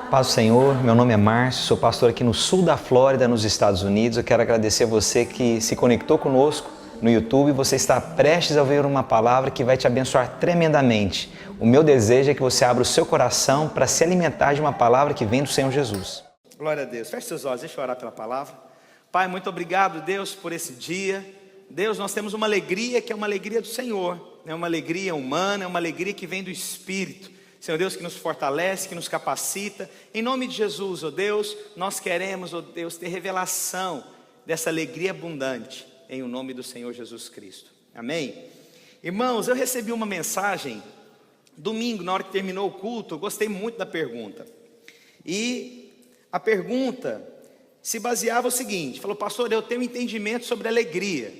Paz do Senhor, meu nome é Márcio, sou pastor aqui no sul da Flórida, nos Estados Unidos. Eu quero agradecer a você que se conectou conosco no YouTube. Você está prestes a ouvir uma palavra que vai te abençoar tremendamente. O meu desejo é que você abra o seu coração para se alimentar de uma palavra que vem do Senhor Jesus. Glória a Deus. Feche seus olhos, deixa eu orar pela palavra. Pai, muito obrigado, Deus, por esse dia. Deus, nós temos uma alegria que é uma alegria do Senhor. Não é uma alegria humana, é uma alegria que vem do Espírito. Senhor Deus, que nos fortalece, que nos capacita. Em nome de Jesus, ó Deus, nós queremos, ó Deus, ter revelação dessa alegria abundante, em o nome do Senhor Jesus Cristo. Amém? Irmãos, eu recebi uma mensagem domingo, na hora que terminou o culto. Eu gostei muito da pergunta. E a pergunta se baseava o seguinte: falou, pastor, eu tenho entendimento sobre alegria,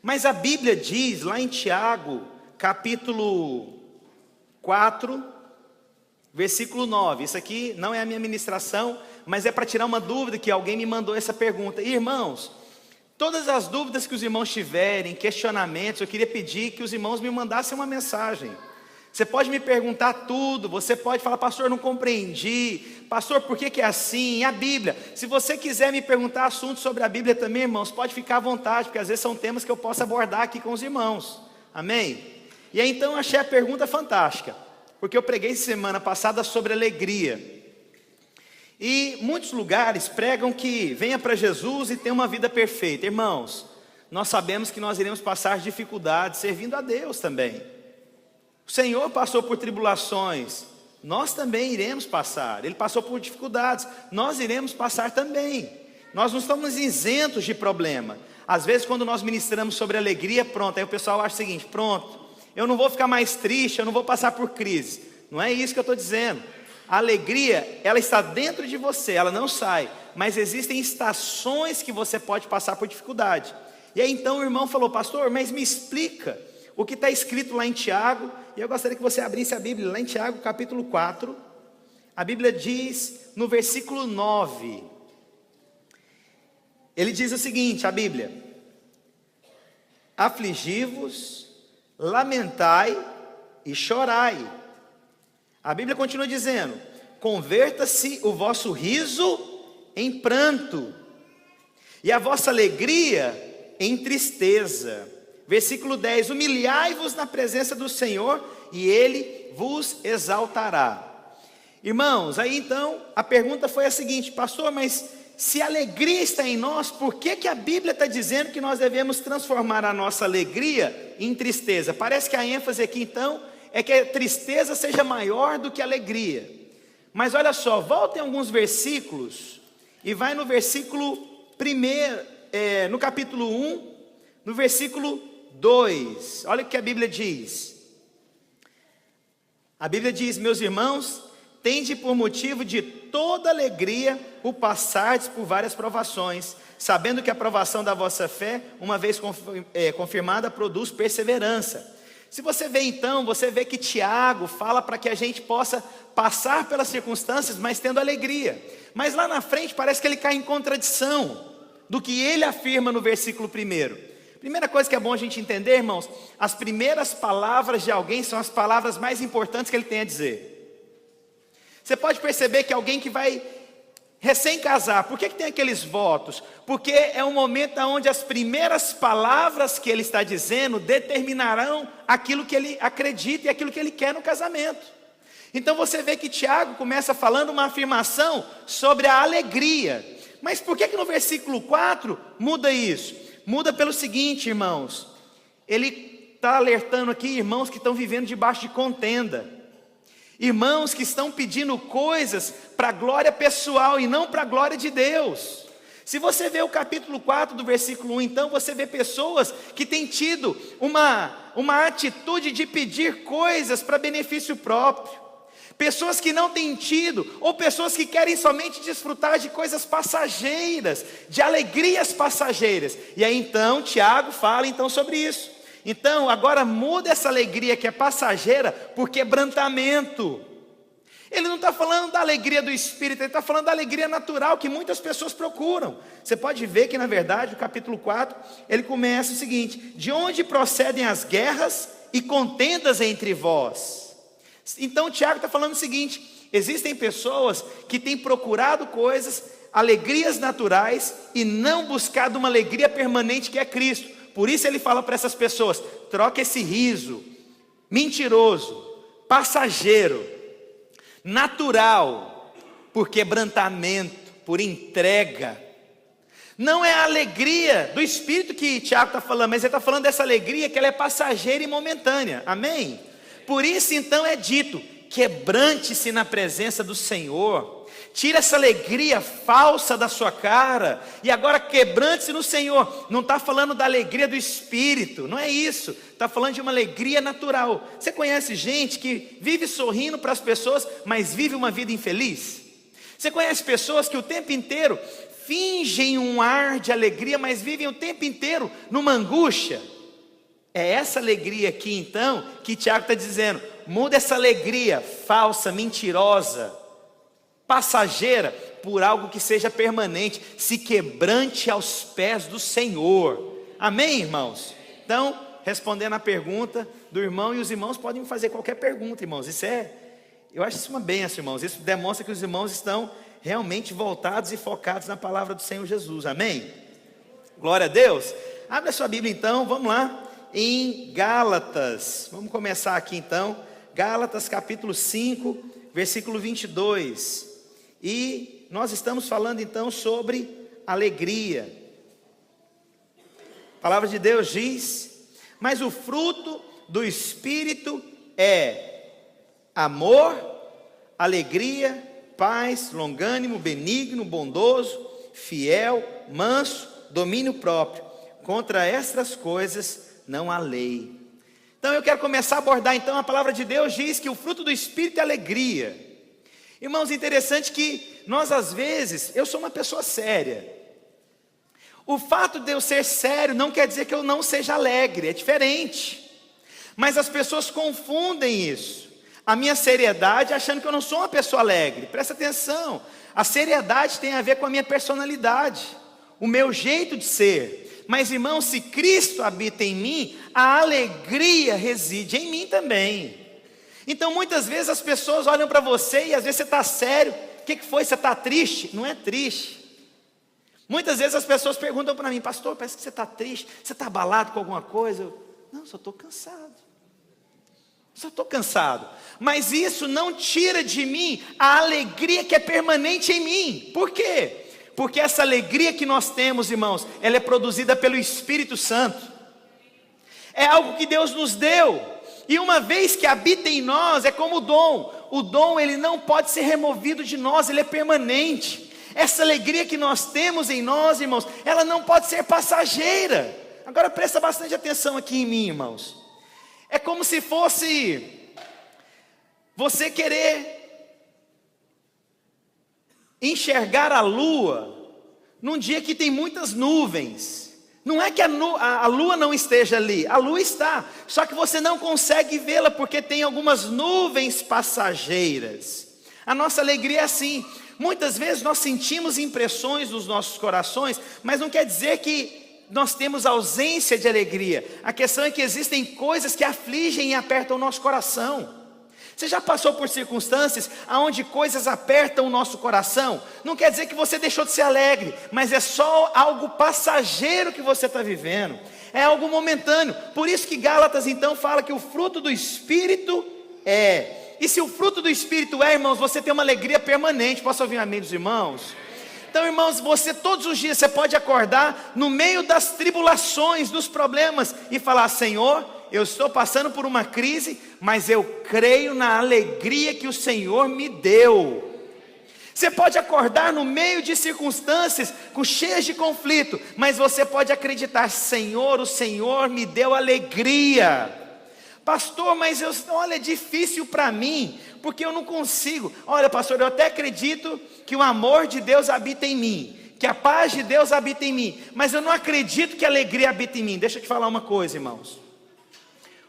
mas a Bíblia diz lá em Tiago, capítulo 4, versículo 9, isso aqui não é a minha ministração, mas é para tirar uma dúvida que alguém me mandou essa pergunta. E, irmãos, todas as dúvidas que os irmãos tiverem, questionamentos, eu queria pedir que os irmãos me mandassem uma mensagem. Você pode me perguntar tudo, você pode falar, pastor, não compreendi, pastor, por que é assim? A Bíblia, se você quiser me perguntar assuntos sobre a Bíblia também, irmãos, pode ficar à vontade, porque às vezes são temas que eu posso abordar aqui com os irmãos, amém? E aí então eu achei a pergunta fantástica, porque eu preguei semana passada sobre alegria, e muitos lugares pregam que venha para Jesus e tenha uma vida perfeita. Irmãos, nós sabemos que nós iremos passar dificuldades servindo a Deus também. O Senhor passou por tribulações, nós também iremos passar. Ele passou por dificuldades, nós iremos passar também. Nós não estamos isentos de problema. Às vezes quando nós ministramos sobre alegria, pronto, aí o pessoal acha o seguinte: pronto, eu não vou ficar mais triste, eu não vou passar por crise. Não é isso que eu estou dizendo. A alegria, ela está dentro de você, ela não sai. Mas existem estações que você pode passar por dificuldade. E aí então o irmão falou, pastor, mas me explica o que está escrito lá em Tiago. E eu gostaria que você abrisse a Bíblia lá em Tiago, capítulo 4. A Bíblia diz no versículo 9. Ele diz o seguinte, a Bíblia: afligi-vos, lamentai e chorai. A Bíblia continua dizendo: converta-se o vosso riso em pranto e a vossa alegria em tristeza. Versículo 10: humilhai-vos na presença do Senhor e Ele vos exaltará. Irmãos, aí então a pergunta foi a seguinte: pastor, mas se a alegria está em nós, por que a Bíblia está dizendo que nós devemos transformar a nossa alegria em tristeza? Parece que a ênfase aqui então é que a tristeza seja maior do que a alegria. Mas olha só, volta em alguns versículos e vai no versículo 1, no capítulo 1, no versículo 2. Olha o que a Bíblia diz. A Bíblia diz: meus irmãos, tende por motivo de toda alegria o passardes por várias provações, sabendo que a provação da vossa fé, uma vez confirmada, produz perseverança. Se você vê então, você vê que Tiago fala para que a gente possa passar pelas circunstâncias, mas tendo alegria. Mas lá na frente parece que ele cai em contradição do que ele afirma no versículo 1. Primeira coisa que é bom a gente entender, irmãos, as primeiras palavras de alguém são as palavras mais importantes que ele tem a dizer. Você pode perceber que alguém que vai recém-casar, por que tem aqueles votos? Porque é um momento onde as primeiras palavras que ele está dizendo determinarão aquilo que ele acredita e aquilo que ele quer no casamento. Então você vê que Tiago começa falando uma afirmação sobre a alegria. Mas por que no versículo 4 muda isso? Muda pelo seguinte, irmãos, ele está alertando aqui irmãos que estão vivendo debaixo de contenda. Irmãos que estão pedindo coisas para a glória pessoal e não para a glória de Deus. Se você vê o capítulo 4 do versículo 1, então você vê pessoas que têm tido uma atitude de pedir coisas para benefício próprio. Pessoas que não têm tido, ou pessoas que querem somente desfrutar de coisas passageiras, de alegrias passageiras. E aí então Tiago fala então sobre isso. Então agora muda essa alegria que é passageira por quebrantamento. Ele não está falando da alegria do Espírito, ele está falando da alegria natural que muitas pessoas procuram. Você pode ver que na verdade o capítulo 4, ele começa o seguinte: de onde procedem as guerras e contendas entre vós? Então Tiago está falando o seguinte: Existem pessoas que têm procurado coisas, alegrias naturais, e não buscado uma alegria permanente que é Cristo. Por isso ele fala para essas pessoas: troca esse riso mentiroso, passageiro, natural, por quebrantamento, por entrega. Não é a alegria do Espírito que Tiago está falando, mas ele está falando dessa alegria que ela é passageira e momentânea, amém? Por isso então é dito: quebrante-se na presença do Senhor, tira essa alegria falsa da sua cara, e agora quebrante-se no Senhor. Não está falando da alegria do Espírito, não é isso, está falando de uma alegria natural. Você conhece gente que vive sorrindo para as pessoas, mas vive uma vida infeliz? Você conhece pessoas que o tempo inteiro fingem um ar de alegria, mas vivem o tempo inteiro numa angústia? É essa alegria aqui então que Tiago está dizendo: muda essa alegria falsa, mentirosa, passageira, por algo que seja permanente. Se quebrante aos pés do Senhor, amém, irmãos? Então, respondendo a pergunta do irmão, e os irmãos podem fazer qualquer pergunta, irmãos, eu acho isso uma bênção, irmãos. Isso demonstra que os irmãos estão realmente voltados e focados na palavra do Senhor Jesus, amém? Glória a Deus. Abre a sua Bíblia então, vamos lá, em Gálatas, vamos começar aqui então, Gálatas capítulo 5, versículo 22, e nós estamos falando então sobre alegria. A palavra de Deus diz: mas o fruto do Espírito é amor, alegria, paz, longânimo, benigno, bondoso, fiel, manso, domínio próprio. Contra estas coisas não há lei. Então eu quero começar a abordar então, a palavra de Deus diz que o fruto do Espírito é alegria. Irmãos, interessante que nós às vezes, eu sou uma pessoa séria. O fato de eu ser sério não quer dizer que eu não seja alegre, é diferente. Mas as pessoas confundem isso, a minha seriedade, achando que eu não sou uma pessoa alegre. Presta atenção, a seriedade tem a ver com a minha personalidade, o meu jeito de ser. Mas irmão, se Cristo habita em mim, a alegria reside em mim também. Então muitas vezes as pessoas olham para você e às vezes você está sério. O que foi? Você está triste? Não é triste. Muitas vezes as pessoas perguntam para mim: pastor, parece que você está triste, você está abalado com alguma coisa? Não, só estou cansado. Só estou cansado. Mas isso não tira de mim a alegria que é permanente em mim. Por quê? Porque essa alegria que nós temos, irmãos, ela é produzida pelo Espírito Santo. É algo que Deus nos deu. E uma vez que habita em nós, é como o dom. O dom, ele não pode ser removido de nós, ele é permanente. Essa alegria que nós temos em nós, irmãos, ela não pode ser passageira. Agora presta bastante atenção aqui em mim, irmãos. É como se fosse você querer enxergar a lua num dia que tem muitas nuvens. Não é que a lua não esteja ali, a lua está, só que você não consegue vê-la porque tem algumas nuvens passageiras. A nossa alegria é assim. Muitas vezes nós sentimos impressões nos nossos corações, mas não quer dizer que nós temos ausência de alegria. A questão é que existem coisas que afligem e apertam o nosso coração. Você já passou por circunstâncias onde coisas apertam o nosso coração? Não quer dizer que você deixou de ser alegre, mas é só algo passageiro que você está vivendo. É algo momentâneo. Por isso que Gálatas então fala que o fruto do Espírito é. E se o fruto do Espírito é, irmãos, você tem uma alegria permanente. Posso ouvir um amém dos irmãos? Então, irmãos, você todos os dias, você pode acordar no meio das tribulações, dos problemas, e falar: Senhor, eu estou passando por uma crise, mas eu creio na alegria que o Senhor me deu. Você pode acordar no meio de circunstâncias cheias de conflito, mas você pode acreditar: Senhor, o Senhor me deu alegria. Pastor, mas olha, é difícil para mim, porque eu não consigo. Olha, pastor, eu até acredito que o amor de Deus habita em mim, que a paz de Deus habita em mim, mas eu não acredito que a alegria habita em mim. Deixa eu te falar uma coisa, irmãos.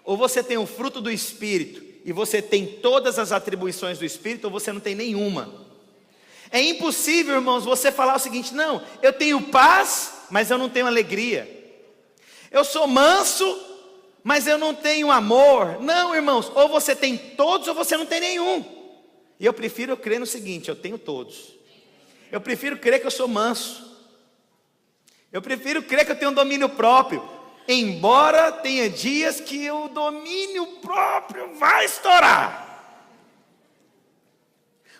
Ou você tem o fruto do Espírito e você tem todas as atribuições do Espírito, ou você não tem nenhuma. É impossível, irmãos, você falar o seguinte: não, eu tenho paz, mas eu não tenho alegria. Eu sou manso, mas eu não tenho amor. Não, irmãos, ou você tem todos ou você não tem nenhum. E eu prefiro crer no seguinte: eu tenho todos. Eu prefiro crer que eu sou manso. Eu prefiro crer que eu tenho um domínio próprio. Embora tenha dias que o domínio próprio vai estourar.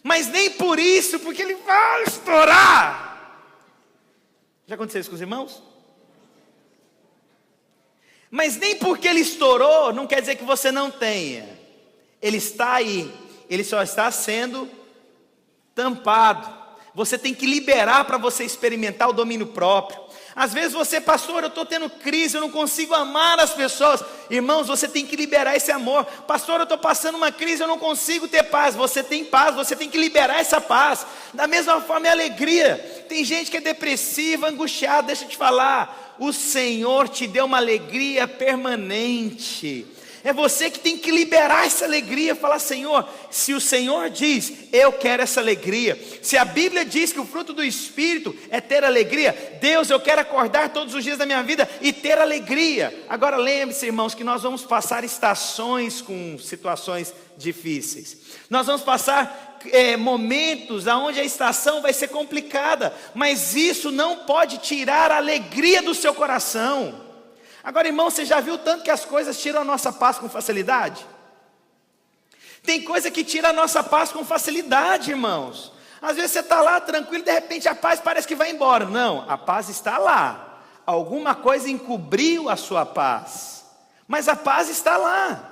Mas nem por isso, porque ele vai estourar. Já aconteceu isso com os irmãos? Mas nem porque ele estourou, não quer dizer que você não tenha. Ele está aí, ele só está sendo tampado. Você tem que liberar para você experimentar o domínio próprio. Às vezes você, pastor, eu estou tendo crise, eu não consigo amar as pessoas. Irmãos, você tem que liberar esse amor. Pastor, eu estou passando uma crise, eu não consigo ter paz. Você tem paz, você tem que liberar essa paz. Da mesma forma é alegria. Tem gente que é depressiva, angustiada, deixa eu te falar. O Senhor te deu uma alegria permanente. É você que tem que liberar essa alegria, falar: Senhor, se o Senhor diz, eu quero essa alegria. Se a Bíblia diz que o fruto do Espírito é ter alegria, Deus, eu quero acordar todos os dias da minha vida e ter alegria. Agora lembre-se, irmãos, que nós vamos passar estações com situações difíceis. Nós vamos passar momentos onde a estação vai ser complicada, mas isso não pode tirar a alegria do seu coração. Agora, irmão, você já viu tanto que as coisas tiram a nossa paz com facilidade? Tem coisa que tira a nossa paz com facilidade, irmãos. Às vezes você está lá tranquilo, de repente a paz parece que vai embora. Não, a paz está lá. Alguma coisa encobriu a sua paz, mas a paz está lá.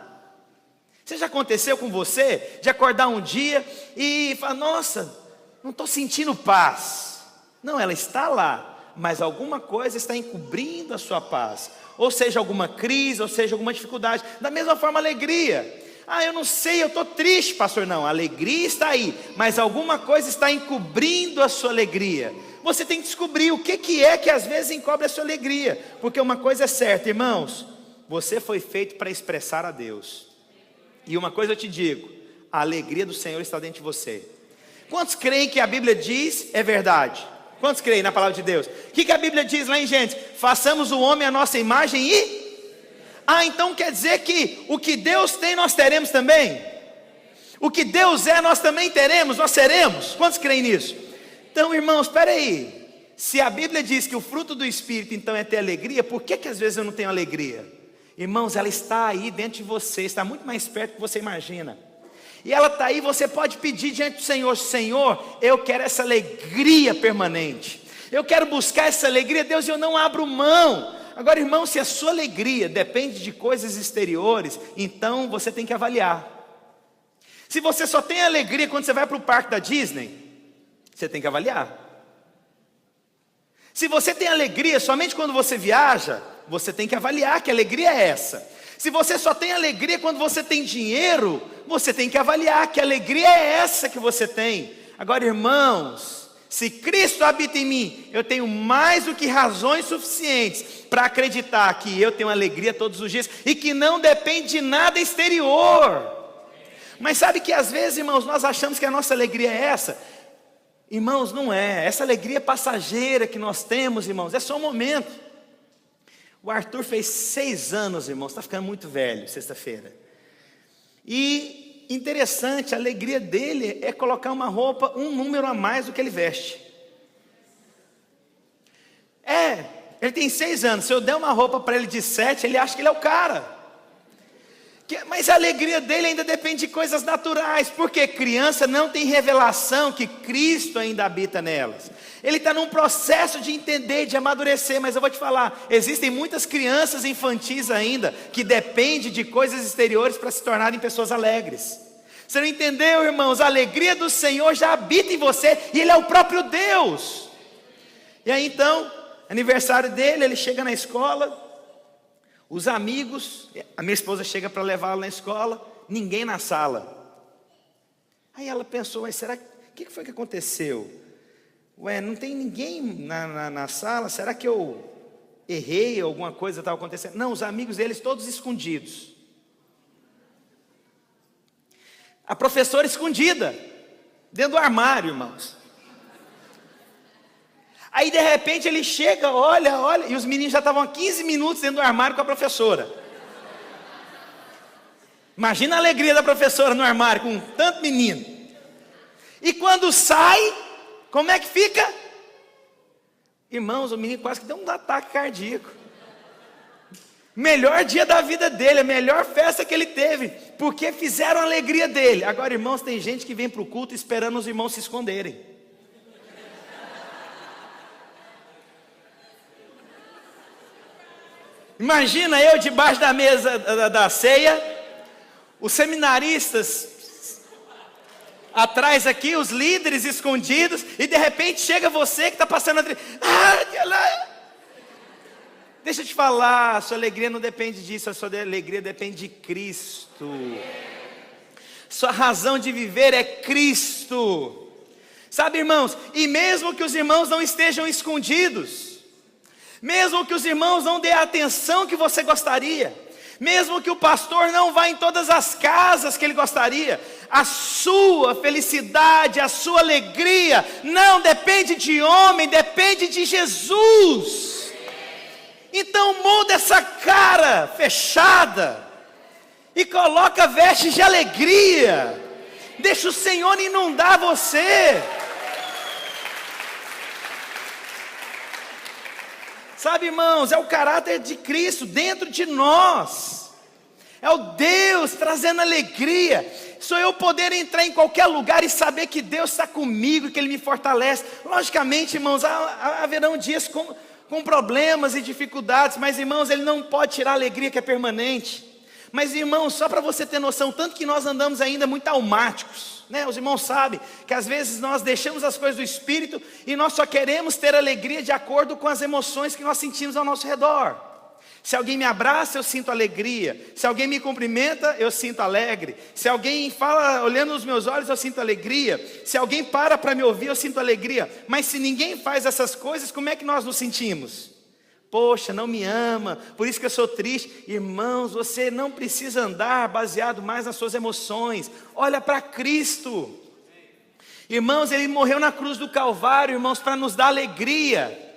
Você já aconteceu com você de acordar um dia e falar: nossa, não estou sentindo paz. Não, ela está lá, mas alguma coisa está encobrindo a sua paz. Ou seja, alguma crise, ou seja, alguma dificuldade. Da mesma forma, alegria. Ah, eu não sei, eu estou triste, pastor. Não, a alegria está aí, mas alguma coisa está encobrindo a sua alegria. Você tem que descobrir o que é que às vezes encobre a sua alegria. Porque uma coisa é certa, irmãos: você foi feito para expressar a Deus. E uma coisa eu te digo: a alegria do Senhor está dentro de você. Quantos creem que a Bíblia diz é verdade? Quantos creem na palavra de Deus? O que a Bíblia diz lá em Gênesis? Façamos o homem à nossa imagem e... então quer dizer que o que Deus tem nós teremos também? O que Deus é nós também teremos, nós seremos? Quantos creem nisso? Então, irmãos, espera aí. Se a Bíblia diz que o fruto do Espírito então é ter alegria, por que às vezes eu não tenho alegria? Irmãos, ela está aí dentro de você, está muito mais perto do que você imagina. E ela está aí, você pode pedir diante do Senhor: Senhor, eu quero essa alegria permanente. Eu quero buscar essa alegria, Deus, eu não abro mão. Agora, irmão, se a sua alegria depende de coisas exteriores, então você tem que avaliar. Se você só tem alegria quando você vai para o parque da Disney, você tem que avaliar. Se você tem alegria somente quando você viaja, você tem que avaliar que alegria é essa. Se você só tem alegria quando você tem dinheiro, você tem que avaliar que alegria é essa que você tem. Agora, irmãos, se Cristo habita em mim, eu tenho mais do que razões suficientes para acreditar que eu tenho alegria todos os dias e que não depende de nada exterior. Mas sabe que às vezes, irmãos, nós achamos que a nossa alegria é essa. Irmãos, não é. Essa alegria passageira que nós temos, irmãos, é só um momento. O Arthur fez 6 anos, irmãos, está ficando muito velho, sexta-feira. E interessante, a alegria dele é colocar uma roupa, um número a mais do que ele veste. Ele tem 6 anos, se eu der uma roupa para ele de 7, ele acha que ele é o cara. Mas a alegria dele ainda depende de coisas naturais, porque criança não tem revelação que Cristo ainda habita nelas. Ele está num processo de entender, de amadurecer, mas eu vou te falar, existem muitas crianças infantis ainda, que dependem de coisas exteriores para se tornarem pessoas alegres. Você não entendeu, irmãos? A alegria do Senhor já habita em você, e Ele é o próprio Deus. E aí então, aniversário dele, ele chega na escola, os amigos, a minha esposa chega para levá-lo na escola, ninguém na sala. Aí ela pensou: mas será, o que foi que aconteceu? Não tem ninguém na sala, será que eu errei, alguma coisa estava acontecendo? Não, os amigos deles todos escondidos. A professora escondida, dentro do armário, irmãos. Aí de repente ele chega, olha, e os meninos já estavam há 15 minutos dentro do armário com a professora. Imagina a alegria da professora no armário com tanto menino. E quando sai, como é que fica? Irmãos, o menino quase que deu um ataque cardíaco. Melhor dia da vida dele, a melhor festa que ele teve, porque fizeram a alegria dele. Agora, irmãos, tem gente que vem para o culto esperando os irmãos se esconderem. Imagina eu debaixo da mesa da ceia, os seminaristas atrás aqui, os líderes escondidos, e de repente chega você que está passando deixa eu te falar, a sua alegria não depende disso, a sua alegria depende de Cristo. Sua razão de viver é Cristo. Sabe, irmãos, e mesmo que os irmãos não estejam escondidos, mesmo que os irmãos não dêem a atenção que você gostaria, mesmo que o pastor não vá em todas as casas que ele gostaria, a sua felicidade, a sua alegria, não depende de homem, depende de Jesus. Então muda essa cara fechada, e coloca vestes de alegria, deixa o Senhor inundar você. Sabe, irmãos, é o caráter de Cristo dentro de nós. É o Deus trazendo alegria. Sou eu poder entrar em qualquer lugar e saber que Deus está comigo e que Ele me fortalece. Logicamente, irmãos, haverão dias com problemas e dificuldades, mas, irmãos, Ele não pode tirar a alegria que é permanente. Mas, irmãos, só para você ter noção, tanto que nós andamos ainda muito almáticos, né? Os irmãos sabem que às vezes nós deixamos as coisas do Espírito e nós só queremos ter alegria de acordo com as emoções que nós sentimos ao nosso redor. Se alguém me abraça, eu sinto alegria. Se alguém me cumprimenta, eu sinto alegre. Se alguém fala olhando nos meus olhos, eu sinto alegria. Se alguém para me ouvir, eu sinto alegria. Mas se ninguém faz essas coisas, como é que nós nos sentimos? Poxa, não me ama, por isso que eu sou triste. Irmãos, você não precisa andar baseado mais nas suas emoções. Olha para Cristo. Irmãos, Ele morreu na cruz do Calvário, irmãos, para nos dar alegria.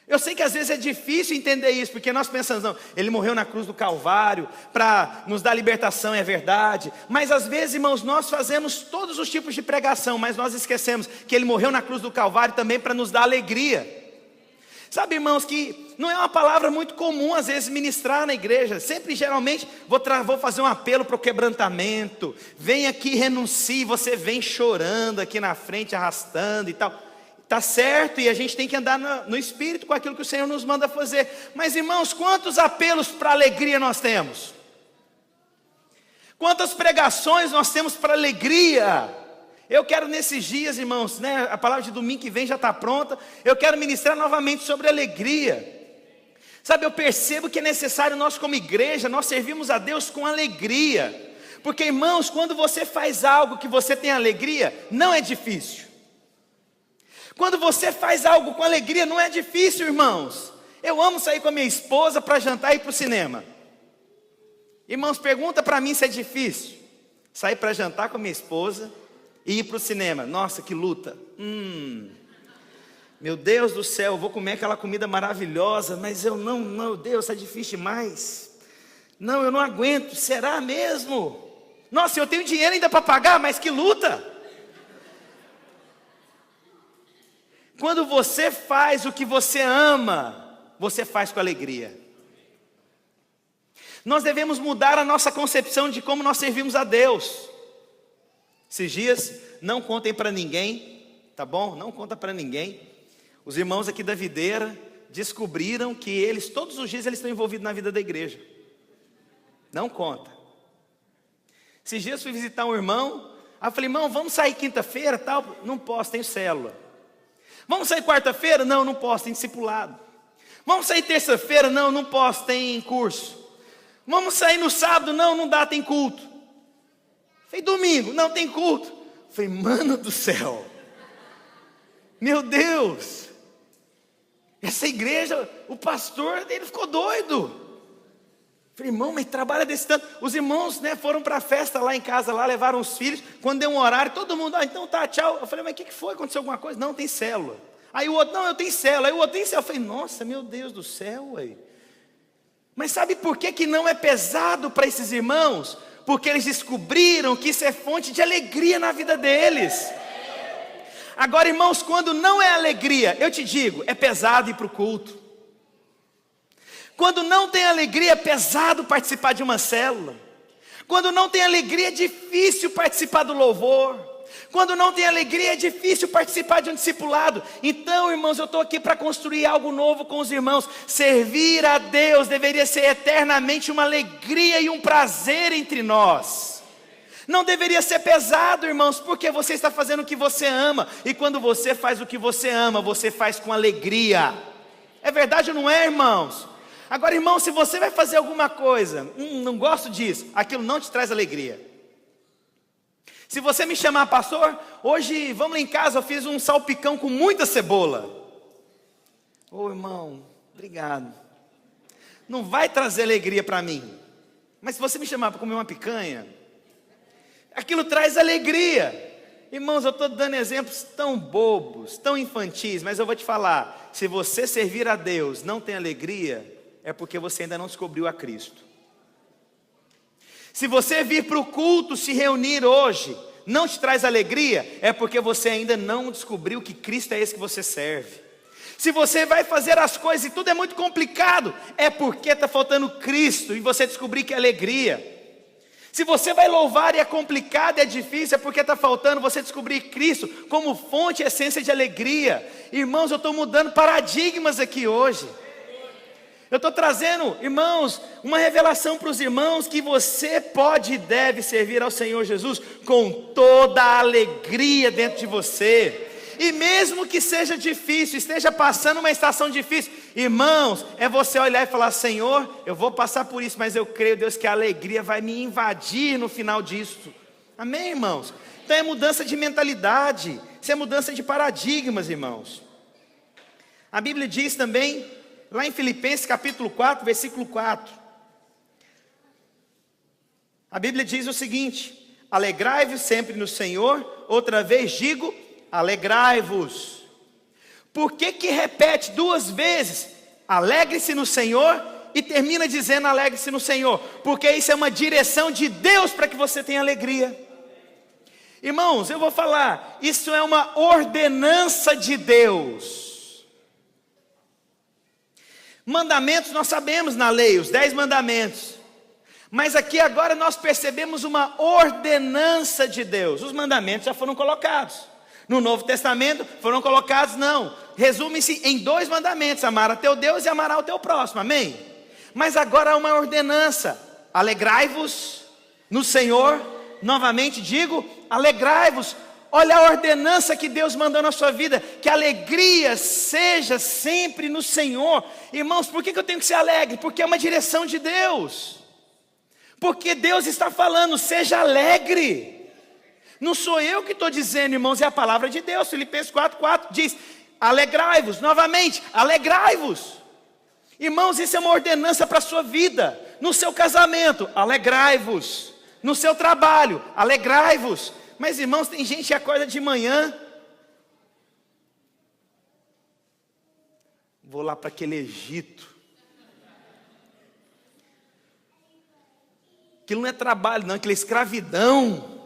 Eu sei que às vezes é difícil entender isso, porque nós pensamos, não, Ele morreu na cruz do Calvário para nos dar libertação, é verdade. Mas às vezes, irmãos, nós fazemos todos os tipos de pregação, mas nós esquecemos que Ele morreu na cruz do Calvário também para nos dar alegria. Sabe, irmãos, que não é uma palavra muito comum às vezes ministrar na igreja. Sempre, geralmente, vou fazer um apelo para o quebrantamento. Vem aqui, renuncie. Você vem chorando aqui na frente, arrastando e tal. Está certo, e a gente tem que andar no Espírito com aquilo que o Senhor nos manda fazer. Mas, irmãos, quantos apelos para alegria nós temos? Quantas pregações nós temos para alegria? Eu quero nesses dias, irmãos, né, a palavra de domingo que vem já está pronta. Eu quero ministrar novamente sobre alegria. Sabe, eu percebo que é necessário nós como igreja, nós servimos a Deus com alegria. Porque, irmãos, quando você faz algo que você tem alegria, não é difícil. Quando você faz algo com alegria, não é difícil, irmãos. Eu amo sair com a minha esposa para jantar e ir para o cinema. Irmãos, pergunta para mim se é difícil sair para jantar com a minha esposa e ir para o cinema. Nossa, que luta. Meu Deus do céu, eu vou comer aquela comida maravilhosa, mas meu Deus, é difícil demais. Não, eu não aguento. Será mesmo? Nossa, eu tenho dinheiro ainda para pagar, mas que luta. Quando você faz o que você ama, você faz com alegria. Nós devemos mudar a nossa concepção de como nós servimos a Deus. Esses dias, não contem para ninguém, tá bom? Não conta para ninguém. Os irmãos aqui da videira descobriram que eles, todos os dias, eles estão envolvidos na vida da igreja. Não conta. Esses dias fui visitar um irmão, aí eu falei, irmão, vamos sair quinta-feira, tal? Não posso, tenho célula. Vamos sair quarta-feira? Não, não posso, tem discipulado. Vamos sair terça-feira? Não, não posso, tem curso. Vamos sair no sábado? Não, não dá, tem culto. Falei, domingo? Não, tem culto. Falei, mano do céu. Meu Deus. Essa igreja, o pastor, ele ficou doido. Falei, irmão, mas trabalha desse tanto. Os irmãos, né, foram para a festa lá em casa, lá, levaram os filhos. Quando deu um horário, todo mundo, então tá, tchau. Eu falei, mas o que foi? Aconteceu alguma coisa? Não, tem célula. Aí o outro, não, eu tenho célula. Aí o outro tem célula. Eu falei, nossa, meu Deus do céu, ué. Mas sabe por que não é pesado para esses irmãos? porque eles descobriram que isso é fonte de alegria na vida deles. Agora, irmãos, quando não é alegria, eu te digo, é pesado ir para o culto. Quando não tem alegria, é pesado participar de uma célula. Quando não tem alegria, é difícil participar do louvor. Quando não tem alegria, é difícil participar de um discipulado. Então, irmãos, eu estou aqui para construir algo novo com os irmãos. Servir a Deus deveria ser eternamente uma alegria e um prazer entre nós. Não deveria ser pesado, irmãos, porque você está fazendo o que você ama. E quando você faz o que você ama, você faz com alegria. É verdade ou não é, irmãos? Agora, irmão, se você vai fazer alguma coisa, não gosto disso, aquilo não te traz alegria. Se você me chamar, pastor, hoje vamos lá em casa, eu fiz um salpicão com muita cebola. Ô irmão, obrigado. Não vai trazer alegria para mim. Mas se você me chamar para comer uma picanha, aquilo traz alegria. Irmãos, eu estou dando exemplos tão bobos, tão infantis, mas eu vou te falar, se você servir a Deus não tem alegria, é porque você ainda não descobriu a Cristo. Se você vir para o culto se reunir hoje, não te traz alegria, é porque você ainda não descobriu que Cristo é esse que você serve. Se você vai fazer as coisas e tudo é muito complicado, é porque está faltando Cristo e você descobrir que é alegria. Se você vai louvar e é complicado, é difícil, é porque está faltando você descobrir Cristo como fonte e essência de alegria. Irmãos, eu estou mudando paradigmas aqui hoje. Eu estou trazendo, irmãos, uma revelação para os irmãos que você pode e deve servir ao Senhor Jesus com toda a alegria dentro de você. E mesmo que seja difícil, esteja passando uma estação difícil, irmãos, é você olhar e falar, Senhor, eu vou passar por isso, mas eu creio, Deus, que a alegria vai me invadir no final disso. Amém, irmãos? Então é mudança de mentalidade, isso é mudança de paradigmas, irmãos. A Bíblia diz também, lá em Filipenses capítulo 4, versículo 4. A Bíblia diz o seguinte: alegrai-vos sempre no Senhor, outra vez digo, alegrai-vos. Por que que repete duas vezes, alegre-se no Senhor, e termina dizendo alegre-se no Senhor? Porque isso é uma direção de Deus para que você tenha alegria. Irmãos, eu vou falar, isso é uma ordenança de Deus. Mandamentos nós sabemos na lei, os 10 mandamentos. Mas aqui agora nós percebemos uma ordenança de Deus. Os mandamentos já foram colocados. No Novo Testamento foram colocados, não. Resume-se em 2 mandamentos: amar a teu Deus e amar ao teu próximo, amém? Mas agora há uma ordenança: alegrai-vos no Senhor. Novamente digo, alegrai-vos. Olha a ordenança que Deus mandou na sua vida, que a alegria seja sempre no Senhor. Irmãos, por que eu tenho que ser alegre? Porque é uma direção de Deus. Porque Deus está falando, seja alegre. Não sou eu que estou dizendo, irmãos, é a palavra de Deus. Filipenses 4:4 diz, alegrai-vos, novamente, alegrai-vos. Irmãos, isso é uma ordenança para a sua vida. No seu casamento, alegrai-vos. No seu trabalho, alegrai-vos. Mas, irmãos, tem gente que acorda de manhã, vou lá para aquele Egito. Aquilo não é trabalho, não, aquilo é escravidão.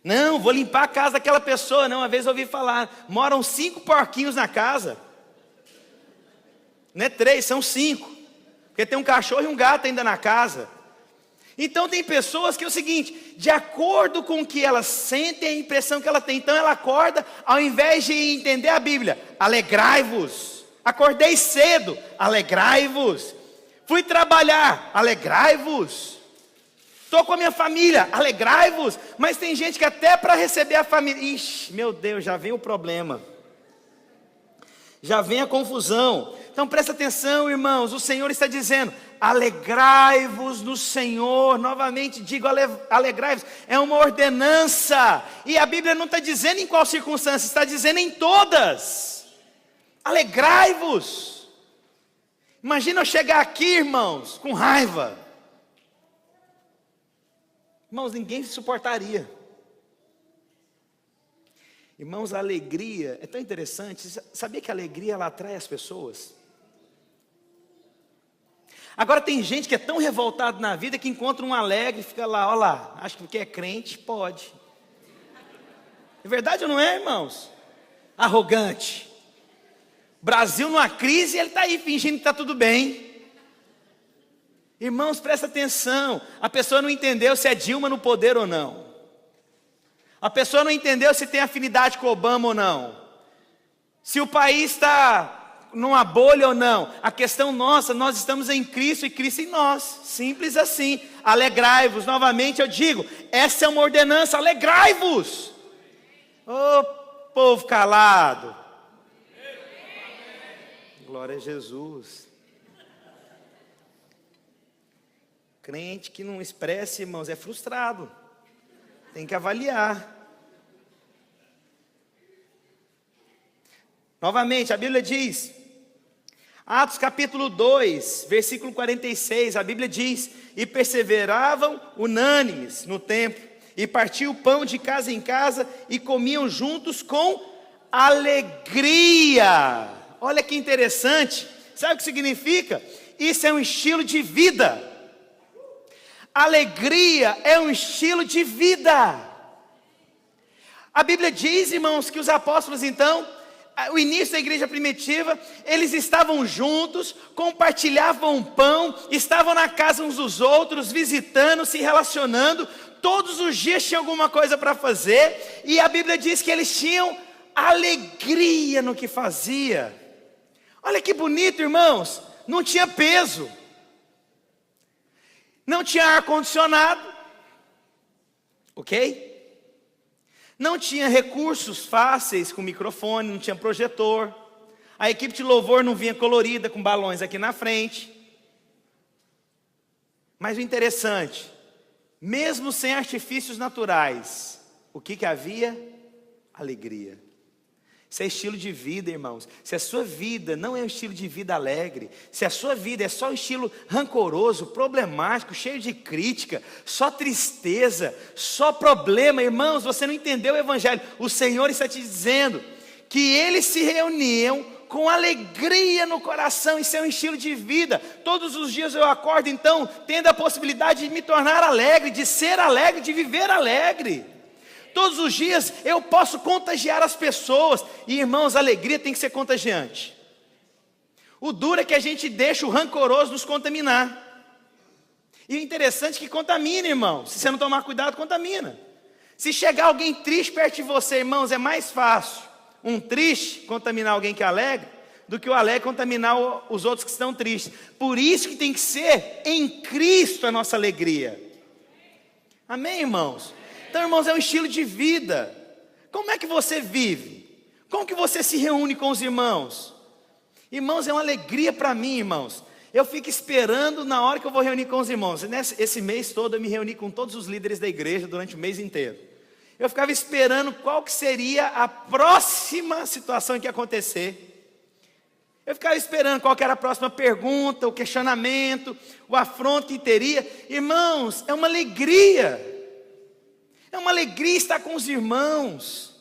Não, vou limpar a casa daquela pessoa. Não, uma vez eu ouvi falar, moram 5 porquinhos na casa. Não é 3, são 5. Porque tem um cachorro e um gato ainda na casa. Então tem pessoas que é o seguinte, de acordo com o que elas sentem, a impressão que ela tem, então ela acorda, ao invés de entender a Bíblia, alegrai-vos. Acordei cedo, alegrai-vos. Fui trabalhar, alegrai-vos. Estou com a minha família, alegrai-vos. Mas tem gente que até para receber a família, ixi, meu Deus, já vem o problema. Já vem a confusão. Então presta atenção, irmãos, o Senhor está dizendo, alegrai-vos no Senhor. Novamente digo, alegrai-vos, é uma ordenança. E a Bíblia não está dizendo em qual circunstância, está dizendo em todas. Alegrai-vos. Imagina eu chegar aqui, irmãos, com raiva. Irmãos, ninguém se suportaria. Irmãos, a alegria é tão interessante. Sabia que a alegria ela atrai as pessoas? Agora tem gente que é tão revoltado na vida que encontra um alegre e fica lá, olha lá, acho que porque é crente, pode. É verdade ou não é, irmãos? Arrogante. Brasil numa crise e ele está aí fingindo que está tudo bem. Irmãos, presta atenção. A pessoa não entendeu se é Dilma no poder ou não. A pessoa não entendeu se tem afinidade com Obama ou não. Se o país está numa bolha ou não. A questão nossa, nós estamos em Cristo e Cristo em nós. Simples assim. Alegrai-vos. Novamente eu digo, essa é uma ordenança, alegrai-vos. Ô povo calado. Glória a Jesus. Crente que não expressa, irmãos, é frustrado. Tem que avaliar. Novamente, a Bíblia diz, Atos capítulo 2, versículo 46, a Bíblia diz, e perseveravam unânimes no templo, e partiam o pão de casa em casa, e comiam juntos com alegria. Olha que interessante, sabe o que significa? Isso é um estilo de vida. Alegria é um estilo de vida. A Bíblia diz, irmãos, que os apóstolos então, o início da igreja primitiva, eles estavam juntos, compartilhavam pão, estavam na casa uns dos outros, visitando, se relacionando, todos os dias tinham alguma coisa para fazer, e a Bíblia diz que eles tinham alegria no que fazia. Olha que bonito, irmãos, não tinha peso, não tinha ar-condicionado, ok? Não tinha recursos fáceis com microfone, não tinha projetor. A equipe de louvor não vinha colorida com balões aqui na frente. Mas o interessante, mesmo sem artifícios naturais, o que havia? Alegria. Isso é estilo de vida, irmãos. Se a sua vida não é um estilo de vida alegre, se a sua vida é só um estilo rancoroso, problemático, cheio de crítica, só tristeza, só problema, irmãos, você não entendeu o Evangelho. O Senhor está te dizendo que eles se reuniam com alegria no coração. Isso é um estilo de vida. Todos os dias eu acordo, então, tendo a possibilidade de me tornar alegre, de ser alegre, de viver alegre. Todos os dias eu posso contagiar as pessoas. E irmãos, a alegria tem que ser contagiante. O duro é que a gente deixa o rancoroso nos contaminar. E o interessante é que contamina, irmão. Se você não tomar cuidado, contamina. Se chegar alguém triste perto de você, irmãos, é mais fácil um triste contaminar alguém que é alegre, do que o alegre contaminar os outros que estão tristes. Por isso que tem que ser em Cristo a nossa alegria. Amém, irmãos? Então, irmãos, é um estilo de vida. Como é que você vive? Como que você se reúne com os irmãos? Irmãos, é uma alegria para mim, irmãos. Eu fico esperando na hora que eu vou reunir com os irmãos. Esse mês todo eu me reuni com todos os líderes da igreja durante o mês inteiro. Eu ficava esperando qual que seria a próxima situação que ia acontecer. Eu ficava esperando qual que era a próxima pergunta, o questionamento, o afronto que teria. Irmãos, é uma alegria. É uma alegria estar com os irmãos.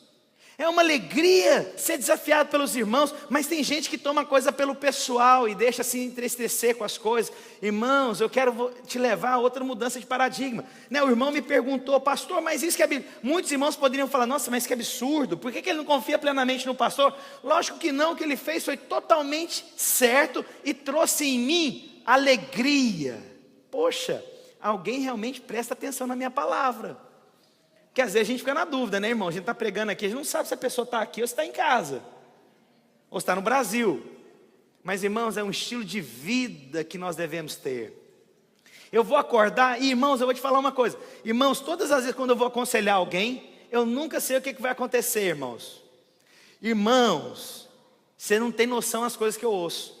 É uma alegria ser desafiado pelos irmãos. Mas tem gente que toma coisa pelo pessoal e deixa se entristecer com as coisas. Irmãos, eu quero te levar a outra mudança de paradigma. O irmão me perguntou, pastor, mas isso que é... Muitos irmãos poderiam falar, nossa, mas que absurdo. Por que ele não confia plenamente no pastor? Lógico que não, o que ele fez foi totalmente certo e trouxe em mim alegria. Poxa, alguém realmente presta atenção na minha palavra. Porque às vezes a gente fica na dúvida, né, irmão? A gente está pregando aqui, a gente não sabe se a pessoa está aqui ou se está em casa, ou está no Brasil. Mas, irmãos, é um estilo de vida que nós devemos ter. Eu vou acordar, e irmãos, eu vou te falar uma coisa. Irmãos, todas as vezes quando eu vou aconselhar alguém, eu nunca sei o que vai acontecer, irmãos. Irmãos, você não tem noção das coisas que eu ouço.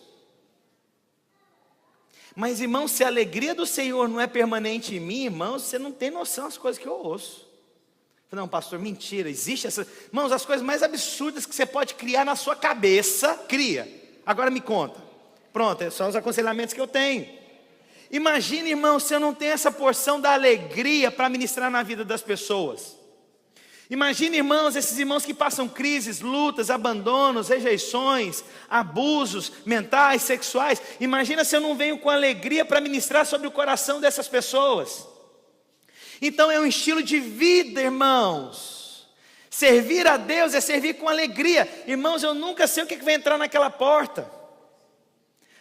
Mas, irmãos, se a alegria do Senhor não é permanente em mim, irmãos, você não tem noção das coisas que eu ouço. Não, pastor, mentira, existe essa... Irmãos, as coisas mais absurdas que você pode criar na sua cabeça, cria. Agora me conta. Pronto, são os aconselhamentos que eu tenho. Imagine, irmão, se eu não tenho essa porção da alegria para ministrar na vida das pessoas. Imagina, irmãos, esses irmãos que passam crises, lutas, abandonos, rejeições, abusos mentais, sexuais. Imagina se eu não venho com alegria para ministrar sobre o coração dessas pessoas. Então é um estilo de vida, irmãos. Servir a Deus é servir com alegria. Irmãos, eu nunca sei o que vai entrar naquela porta.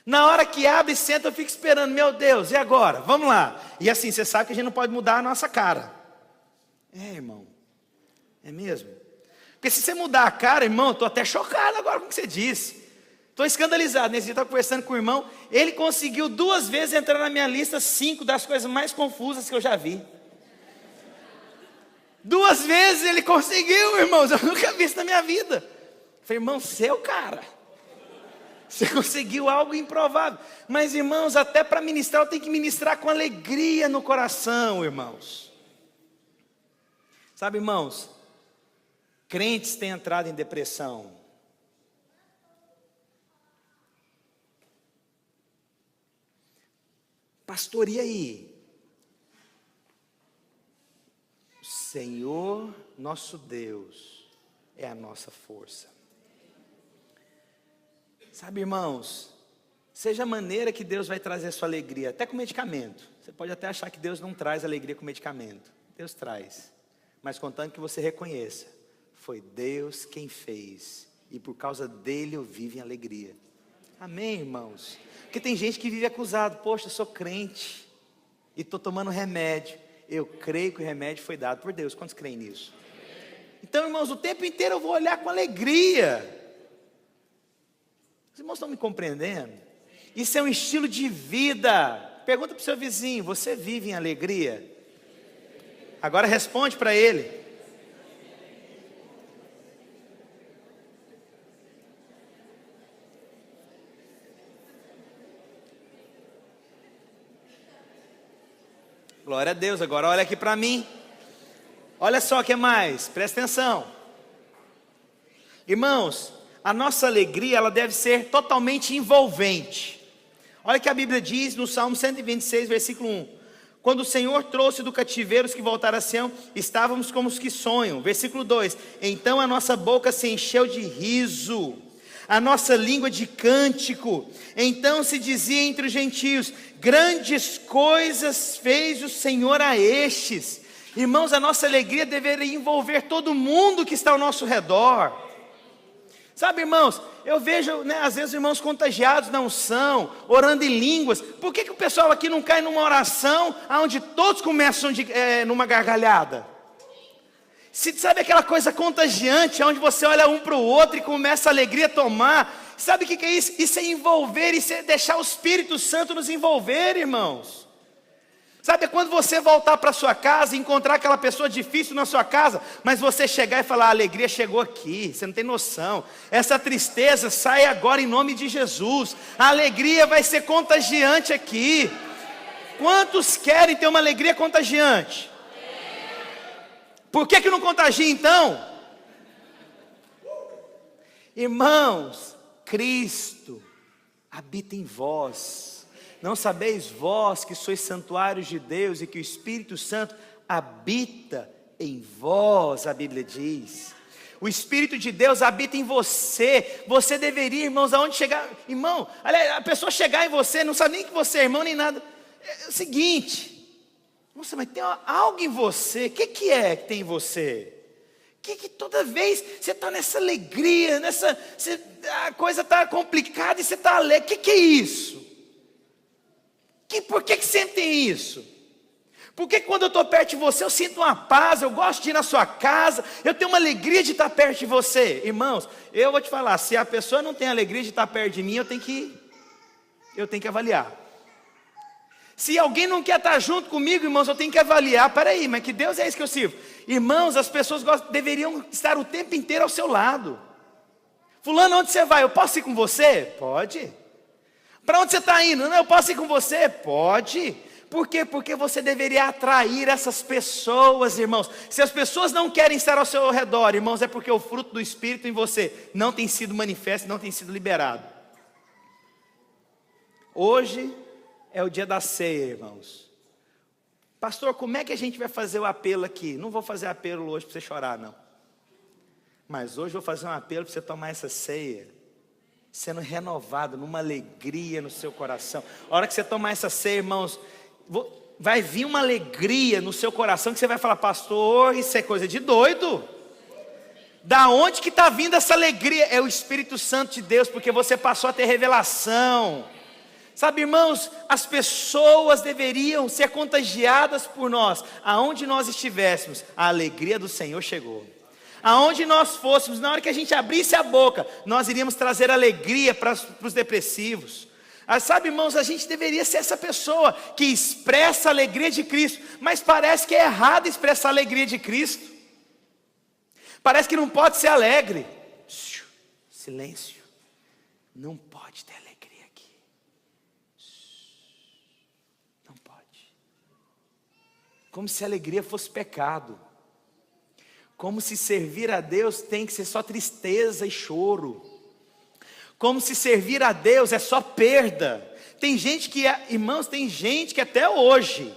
Na hora que abre e senta, eu fico esperando, meu Deus, e agora? Vamos lá. E assim, você sabe que a gente não pode mudar a nossa cara. Irmão. É mesmo? Porque se você mudar a cara, irmão, eu estou até chocado agora com o que você disse. Estou escandalizado. Nesse dia eu estava conversando com o irmão, ele conseguiu 2 vezes entrar na minha lista 5 das coisas mais confusas que eu já vi. 2 vezes ele conseguiu, irmãos, eu nunca vi isso na minha vida. Eu falei, irmão, seu cara, você conseguiu algo improvável. Mas, irmãos, até para ministrar, eu tenho que ministrar com alegria no coração, irmãos. Sabe, irmãos, crentes têm entrado em depressão. Pastor, e aí? O Senhor, nosso Deus, é a nossa força. Sabe, irmãos, seja a maneira que Deus vai trazer a sua alegria, até com medicamento. Você pode até achar que Deus não traz alegria com medicamento. Deus traz, mas contanto que você reconheça. Foi Deus quem fez, e por causa dele eu vivo em alegria. Amém, irmãos? Porque tem gente que vive acusado, poxa, eu sou crente, e estou tomando remédio. Eu creio que o remédio foi dado por Deus. Quantos creem nisso? Então, irmãos, o tempo inteiro eu vou olhar com alegria. Os irmãos estão me compreendendo? Isso é um estilo de vida. Pergunta para o seu vizinho, você vive em alegria? Agora responde para ele. Glória a Deus, agora olha aqui para mim. Olha só o que mais, presta atenção. Irmãos, a nossa alegria, ela deve ser totalmente envolvente. Olha o que a Bíblia diz no Salmo 126, versículo 1. Quando o Senhor trouxe do cativeiro os que voltaram a Sião, estávamos como os que sonham. Versículo 2. Então a nossa boca se encheu de riso, a nossa língua de cântico. Então se dizia entre os gentios, grandes coisas fez o Senhor a estes. Irmãos, a nossa alegria deveria envolver todo mundo que está ao nosso redor. Sabe, irmãos, eu vejo, às vezes, irmãos contagiados na unção, orando em línguas. Por que o pessoal aqui não cai numa oração onde todos começam numa gargalhada? Sabe aquela coisa contagiante, onde você olha um para o outro e começa a alegria a tomar? Sabe o que é isso? Isso é envolver, isso é deixar o Espírito Santo nos envolver, irmãos. Sabe quando você voltar para sua casa e encontrar aquela pessoa difícil na sua casa, mas você chegar e falar, a alegria chegou aqui, você não tem noção. Essa tristeza sai agora em nome de Jesus. A alegria vai ser contagiante aqui. Quantos querem ter uma alegria contagiante? Por que não contagia então? Irmãos, Cristo habita em vós. Não sabeis vós que sois santuários de Deus e que o Espírito Santo habita em vós, a Bíblia diz. O Espírito de Deus habita em você. Você deveria, irmãos, aonde chegar, irmão, a pessoa chegar em você, não sabe nem que você é irmão nem nada. É o seguinte, nossa, mas tem algo em você. O que é que tem em você? Que toda vez você está nessa alegria, a coisa está complicada e você está alegre. O que é isso? Por que sempre tem isso? Porque quando eu estou perto de você, eu sinto uma paz, eu gosto de ir na sua casa, eu tenho uma alegria de estar perto de você. Irmãos, eu vou te falar, se a pessoa não tem alegria de estar perto de mim, eu tenho que avaliar. Se alguém não quer estar junto comigo, irmãos, eu tenho que avaliar. Peraí, mas que Deus é esse que eu sirvo? Irmãos, as pessoas deveriam estar o tempo inteiro ao seu lado. Fulano, onde você vai? Eu posso ir com você? Pode. Para onde você está indo? Não, eu posso ir com você? Pode. Por quê? Porque você deveria atrair essas pessoas, irmãos. Se as pessoas não querem estar ao seu redor, irmãos, é porque o fruto do Espírito em você não tem sido manifesto, não tem sido liberado. Hoje é o dia da ceia, irmãos. Pastor, como é que a gente vai fazer o apelo aqui? Não vou fazer apelo hoje para você chorar, não. Mas hoje eu vou fazer um apelo para você tomar essa ceia, sendo renovado, numa alegria no seu coração. A hora que você tomar essa ceia, irmãos, vai vir uma alegria no seu coração, que você vai falar, pastor, isso é coisa de doido. Da onde que está vindo essa alegria? É o Espírito Santo de Deus, porque você passou a ter revelação. Sabe, irmãos, as pessoas deveriam ser contagiadas por nós. Aonde nós estivéssemos, a alegria do Senhor chegou. Aonde nós fôssemos, na hora que a gente abrisse a boca, nós iríamos trazer alegria para os depressivos. Sabe, irmãos, a gente deveria ser essa pessoa que expressa a alegria de Cristo, mas parece que é errado expressar a alegria de Cristo. Parece que não pode ser alegre. Silêncio. Não pode ter alegria aqui. Não pode. Como se a alegria fosse pecado. Como se servir a Deus tem que ser só tristeza e choro. Como se servir a Deus é só perda. Tem gente que, irmãos, tem gente que até hoje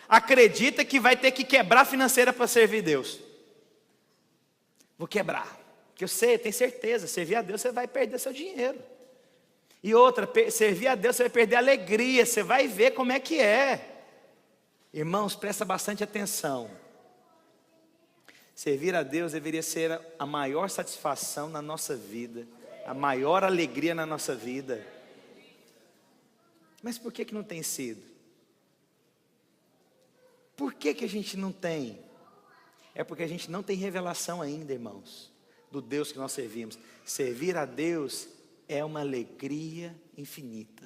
acredita que vai ter que quebrar financeira para servir Deus. Vou quebrar, porque eu sei, tenho certeza, servir a Deus você vai perder seu dinheiro. E outra, servir a Deus você vai perder a alegria, você vai ver como é que é. Irmãos, presta bastante atenção. Servir a Deus deveria ser a maior satisfação na nossa vida, a maior alegria na nossa vida. Mas por que não tem sido? Por que a gente não tem? É porque a gente não tem revelação ainda, irmãos, do Deus que nós servimos. Servir a Deus é uma alegria infinita.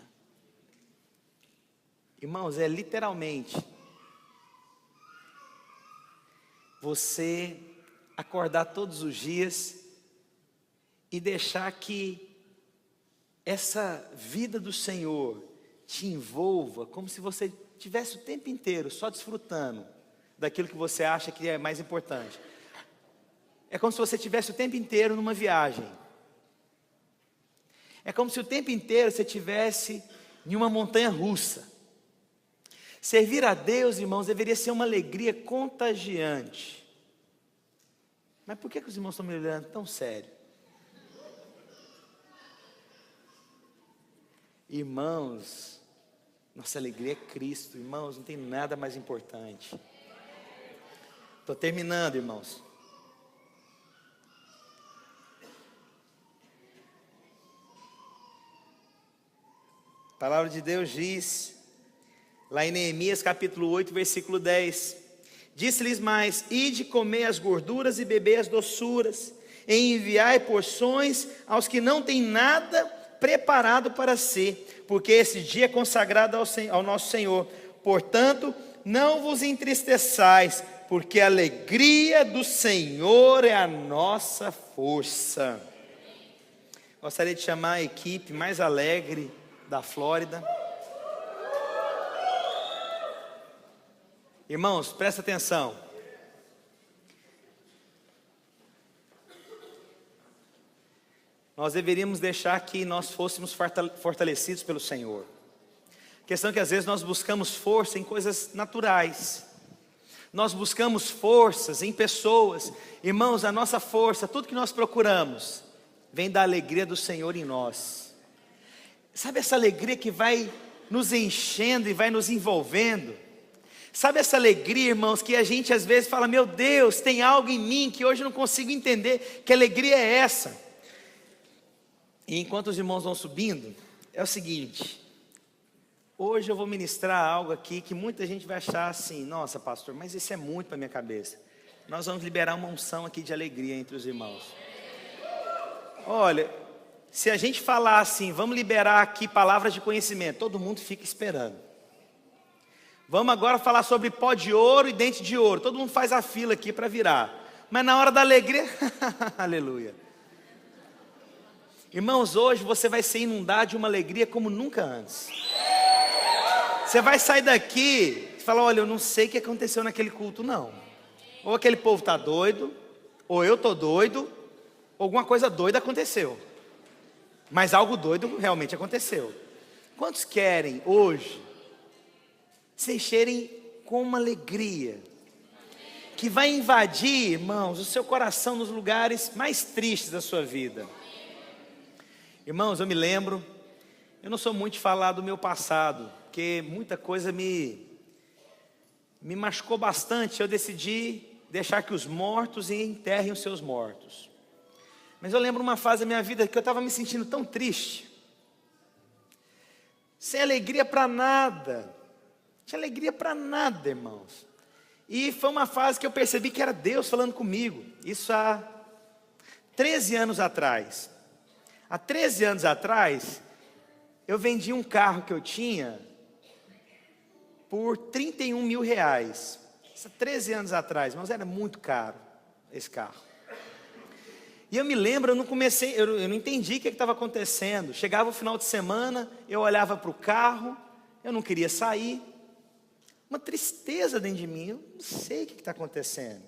Irmãos, é literalmente você acordar todos os dias e deixar que essa vida do Senhor te envolva, como se você tivesse o tempo inteiro só desfrutando daquilo que você acha que é mais importante. É como se você tivesse o tempo inteiro numa viagem. É como se o tempo inteiro você tivesse em uma montanha russa. Servir a Deus, irmãos, deveria ser uma alegria contagiante. Mas por que os irmãos estão me olhando tão sério? Irmãos, nossa alegria é Cristo. Irmãos, não tem nada mais importante. Estou terminando, irmãos. A palavra de Deus diz, lá em Neemias capítulo 8, versículo 10. Disse-lhes mais, ide comer as gorduras e beber as doçuras, e enviai porções aos que não têm nada preparado para si, porque esse dia é consagrado ao nosso Senhor. Portanto, não vos entristeçais, porque a alegria do Senhor é a nossa força. Gostaria de chamar a equipe mais alegre da Flórida. Irmãos, presta atenção. Nós deveríamos deixar que nós fôssemos fortalecidos pelo Senhor. A questão é que às vezes nós buscamos força em coisas naturais. Nós buscamos forças em pessoas. Irmãos, a nossa força, tudo que nós procuramos, vem da alegria do Senhor em nós. Sabe essa alegria que vai nos enchendo e vai nos envolvendo? Sabe essa alegria, irmãos, que a gente às vezes fala, meu Deus, tem algo em mim que hoje eu não consigo entender, que alegria é essa? E enquanto os irmãos vão subindo, é o seguinte, hoje eu vou ministrar algo aqui que muita gente vai achar assim, nossa pastor, mas isso é muito para minha cabeça. Nós vamos liberar uma unção aqui de alegria entre os irmãos. Olha, se a gente falar assim, vamos liberar aqui palavras de conhecimento, todo mundo fica esperando. Vamos agora falar sobre pó de ouro e dente de ouro, todo mundo faz a fila aqui para virar. Mas na hora da alegria, aleluia. Irmãos, hoje você vai ser inundado de uma alegria como nunca antes. Você vai sair daqui e falar, olha, eu não sei o que aconteceu naquele culto não. Ou aquele povo está doido, ou eu estou doido, ou alguma coisa doida aconteceu. Mas algo doido realmente aconteceu. Quantos querem hoje se encherem com uma alegria que vai invadir, irmãos, o seu coração nos lugares mais tristes da sua vida. Irmãos, eu me lembro, eu não sou muito de falar do meu passado, porque muita coisa me machucou bastante. Eu decidi deixar que os mortos enterrem os seus mortos. Mas eu lembro uma fase da minha vida que eu estava me sentindo tão triste, sem alegria para nada, não tinha alegria para nada, irmãos. E foi uma fase que eu percebi que era Deus falando comigo, isso há 13 anos atrás. Há 13 anos atrás, eu vendi um carro que eu tinha por R$31 mil. Isso há 13 anos atrás, irmãos, era muito caro esse carro. E eu me lembro, eu não entendi o que estava acontecendo. Chegava o final de semana, eu olhava para o carro, eu não queria sair. Uma tristeza dentro de mim, eu não sei o que está acontecendo.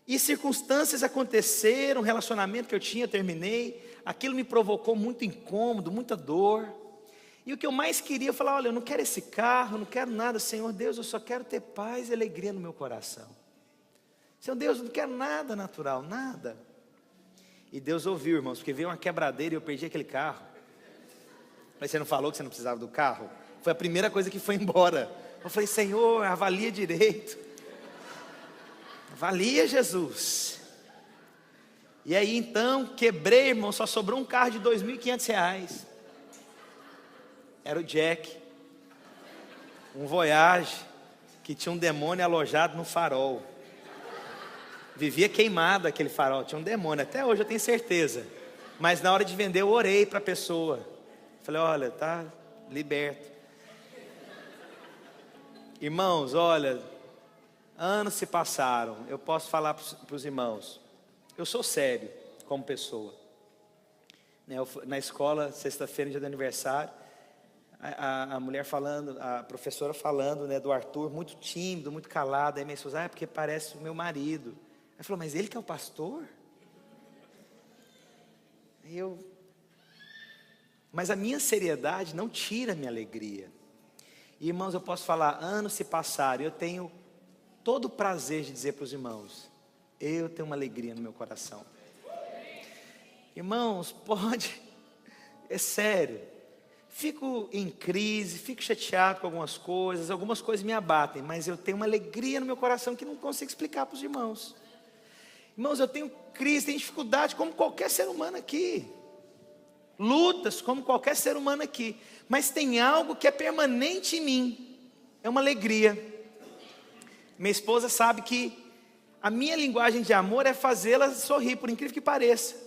E circunstâncias aconteceram, um relacionamento que eu tinha, terminei. Aquilo me provocou muito incômodo, muita dor. E o que eu mais queria, eu falava, olha, eu não quero esse carro, eu não quero nada, Senhor Deus, eu só quero ter paz e alegria no meu coração. Senhor Deus, eu não quero nada natural, nada. E Deus ouviu, irmãos, porque veio uma quebradeira e eu perdi aquele carro. Mas você não falou que você não precisava do carro? Foi a primeira coisa que foi embora. Eu falei, Senhor, avalia direito. Avalia, Jesus. E aí então, quebrei, irmão, só sobrou um carro de R$2.500. Era o Jack. Um Voyage, que tinha um demônio alojado no farol. Vivia queimado aquele farol, tinha um demônio, até hoje eu tenho certeza. Mas na hora de vender eu orei para a pessoa. Falei, olha, tá liberto. Irmãos, olha, anos se passaram, eu posso falar para os irmãos, eu sou sério como pessoa. Na escola, sexta-feira, dia do aniversário, a mulher falando, a professora falando, do Arthur, muito tímido, muito calado. Aí minha esposa, é porque parece o meu marido. Aí falou, mas ele que é o pastor? Mas a minha seriedade não tira a minha alegria. E, irmãos, eu posso falar, anos se passaram, eu tenho todo o prazer de dizer para os irmãos, eu tenho uma alegria no meu coração. Irmãos, é sério, fico em crise, fico chateado com algumas coisas me abatem, mas eu tenho uma alegria no meu coração que não consigo explicar para os irmãos. Irmãos, eu tenho crise, tenho dificuldade como qualquer ser humano aqui, lutas como qualquer ser humano aqui, mas tem algo que é permanente em mim, é uma alegria. Minha esposa sabe que a minha linguagem de amor é fazê-la sorrir, por incrível que pareça.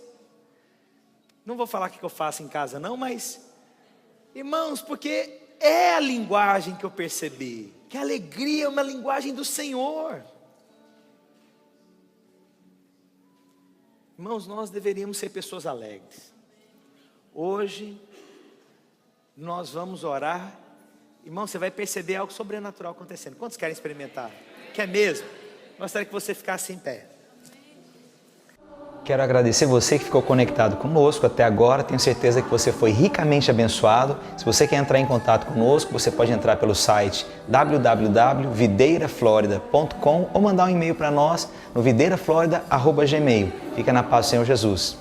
Não vou falar o que eu faço em casa não, mas, irmãos, porque é a linguagem que eu percebi, que a alegria é uma linguagem do Senhor. Irmãos, nós deveríamos ser pessoas alegres. Hoje, nós vamos orar. Irmão, você vai perceber algo sobrenatural acontecendo. Quantos querem experimentar? Quer mesmo? Gostaria que você ficasse em pé. Quero agradecer você que ficou conectado conosco até agora. Tenho certeza que você foi ricamente abençoado. Se você quer entrar em contato conosco, você pode entrar pelo site www.videiraflorida.com ou mandar um e-mail para nós no videiraflorida@gmail.com. Fica na paz do Senhor Jesus.